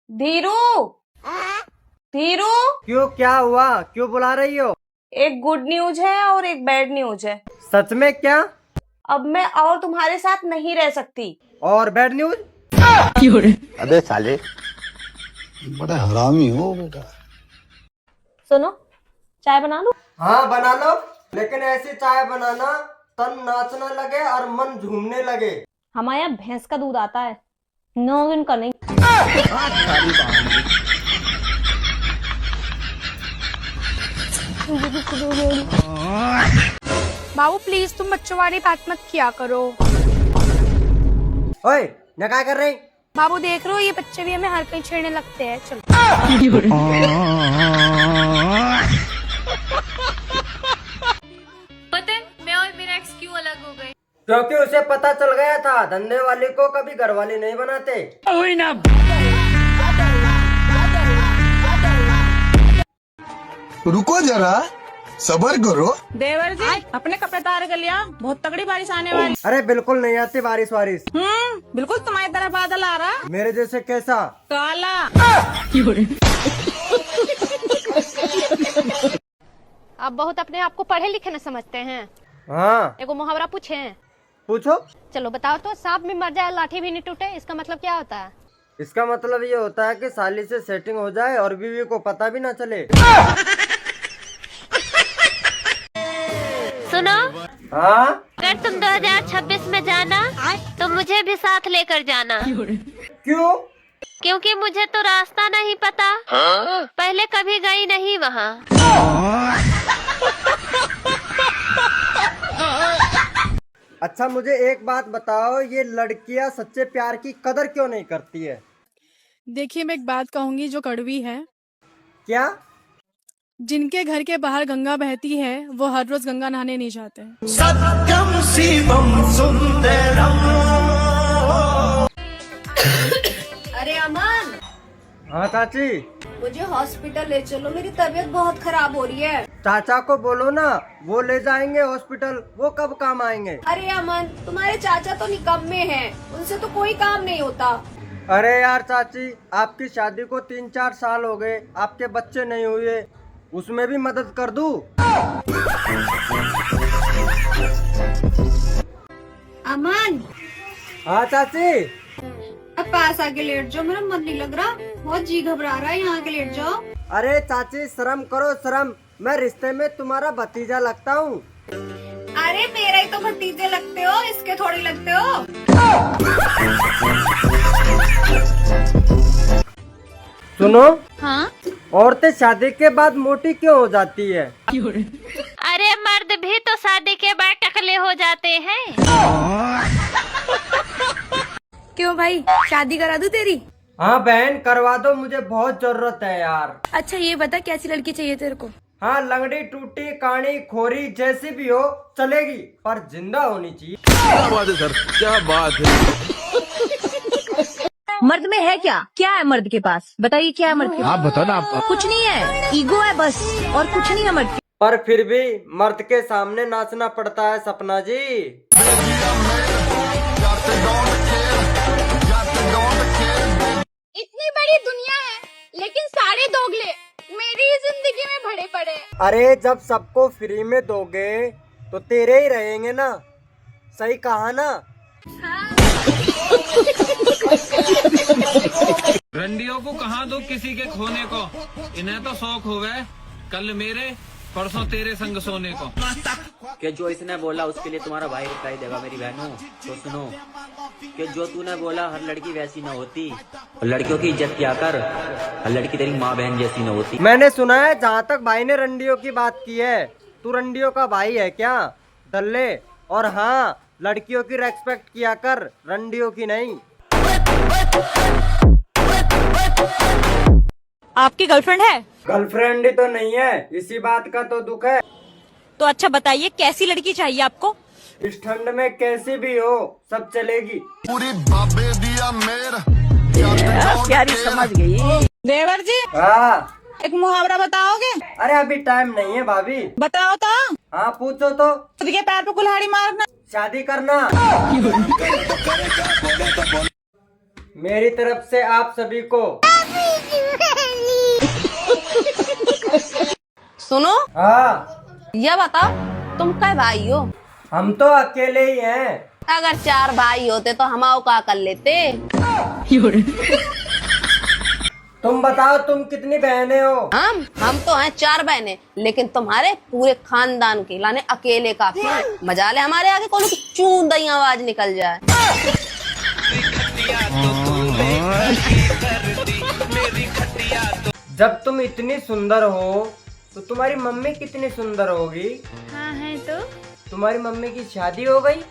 धीरू, धीरू, क्यों, क्या हुआ? क्यों बुला रही हो? एक गुड न्यूज है और एक बैड न्यूज है। सच में? क्या? अब मैं और तुम्हारे साथ नहीं रह सकती। और बैड न्यूज? अबे साले, बड़ा हरामी हो बेटा। सुनो, चाय बना लूं? हाँ बना लो, लेकिन ऐसी चाय बनाना तन नाचने लगे और मन झूमने लगे। हमारे यहाँ भैंस का दूध आता है, 9 दिन का नहीं। बाबू प्लीज तुम बच्चों वाली बात मत किया करो। ओए, न क्या कर रही? बाबू देख रहे हो ये बच्चे भी हमें हर कहीं छेड़ने लगते हैं। चलो पता है मैं और मेरा एक्स क्यों अलग हो गए? क्योंकि उसे पता चल गया था धंधे वाले को कभी घर वाले नहीं बनाते। रुको जरा, सबर करो। देवर जी अपने कपड़े तैयार कर लिया, बहुत तगड़ी बारिश आने वाली। अरे बिल्कुल नहीं आती बारिश वारिश। बिल्कुल तुम्हारी तरफ बादल आ रहा, मेरे जैसे कैसा? काला। आप बहुत अपने आप को पढ़े लिखे न समझते हैं। हाँ एगो मुहावरा पूछे? पूछो। चलो बताओ तो, सांप भी मर जाए लाठी भी नहीं टूटे, इसका मतलब क्या होता है? इसका मतलब ये होता है कि साली से सेटिंग हो जाए और बीवी को पता भी ना चले। सुनो, हाँ अगर तुम 2026 में जाना तो मुझे भी साथ लेकर जाना। क्यों? क्योंकि मुझे तो रास्ता नहीं पता। पहले कभी गई नहीं वहाँ। अच्छा मुझे एक बात बताओ, ये लड़कियां सच्चे प्यार की कदर क्यों नहीं करती है? देखिए मैं एक बात कहूंगी जो कड़वी है। क्या? जिनके घर के बाहर गंगा बहती है वो हर रोज गंगा नहाने नहीं जाते। अरे अमन, हाँ चाची। मुझे हॉस्पिटल ले चलो, मेरी तबीयत बहुत खराब हो रही है। चाचा को बोलो ना, वो ले जाएंगे हॉस्पिटल। वो कब काम आएंगे? अरे अमन, तुम्हारे चाचा तो निकम्मे हैं, उनसे तो कोई काम नहीं होता। अरे यार चाची, आपकी शादी को 3-4 साल हो गए, आपके बच्चे नहीं हुए, उसमें भी मदद कर दूं? अमन, हाँ चाची। अब पास आके लेट जाओ, मेरा मन नहीं लग रहा, बहुत जी घबरा रहा है, यहाँ आके लेट जाओ। अरे चाची शर्म करो शर्म, मैं रिश्ते में तुम्हारा भतीजा लगता हूँ। अरे मेरा ही तो भतीजे लगते हो, इसके थोड़ी लगते हो। सुनो, हाँ? औरतें शादी के बाद मोटी क्यों हो जाती है? अरे मर्द भी तो शादी के बाद टकले हो जाते हैं। क्यों भाई, शादी करा दूं तेरी? हाँ बहन करवा दो, मुझे बहुत जरूरत है यार। अच्छा ये बता कैसी लड़की चाहिए तेरे को? हाँ लंगड़ी टूटी काणी खोरी जैसी भी हो चलेगी, पर जिंदा होनी चाहिए। क्या बात है सर, क्या बात है। मर्द में है क्या? क्या है मर्द के पास? बताइए क्या है मर्द के पास? आप बताओ ना। आप कुछ नहीं है, ईगो है बस, और कुछ नहीं है मर्द के। पर फिर भी मर्द के सामने नाचना पड़ता है सपना जी। इतनी बड़ी दुनिया है लेकिन सारे दोगले मेरी जिंदगी में भरे पड़े। अरे जब सबको फ्री में दोगे तो तेरे ही रहेंगे ना, सही कहा ना? रंडियों को कहाँ दो किसी के खोने को, इन्हें तो शौक हो गए कल मेरे परसों तेरे संग सोने को। कि जो इसने बोला उसके लिए तुम्हारा भाई रिप्लाई देगा मेरी बहनों। तो सुनो कि जो तूने बोला हर लड़की वैसी न होती, लड़कियों की इज्जत किया कर, हर लड़की तेरी माँ बहन जैसी न होती। मैंने सुना है जहाँ तक भाई ने रंडियों की बात की है, तू रंडियों का भाई है क्या दल्ले? और हाँ लड़कियों की रेस्पेक्ट किया कर, रंडियों की नहीं। आपकी गर्लफ्रेंड है? गर्लफ्रेंड ही तो नहीं है, इसी बात का तो दुख है। तो अच्छा बताइए कैसी लड़की चाहिए आपको? इस ठंड में कैसी भी हो सब चलेगी। पूरी बाबे दिया मेर, प्यारी समझ गई। देवर जी हाँ एक मुहावरा बताओगे? अरे अभी टाइम नहीं है भाभी। बताओ तो। हाँ पूछो तो। खुद के पैर पे कुल्हाड़ी मारना। शादी करना। मेरी तरफ से आप सभी को सुनो, हाँ, यह बताओ तुम कै भाई हो? हम तो अकेले ही हैं। अगर 4 भाई होते तो हम आओ का कर लेते। तुम बताओ तुम कितनी बहनें हो? हम तो हैं 4 बहनें, लेकिन तुम्हारे पूरे खानदान के लाने अकेले काफी है। मजा ले हमारे आगे कोनो की चूं दई आवाज निकल जाए। जब तुम इतनी सुंदर हो तो तुम्हारी मम्मी कितनी सुंदर होगी? हाँ है तो तुम्हारी मम्मी की शादी हो गई?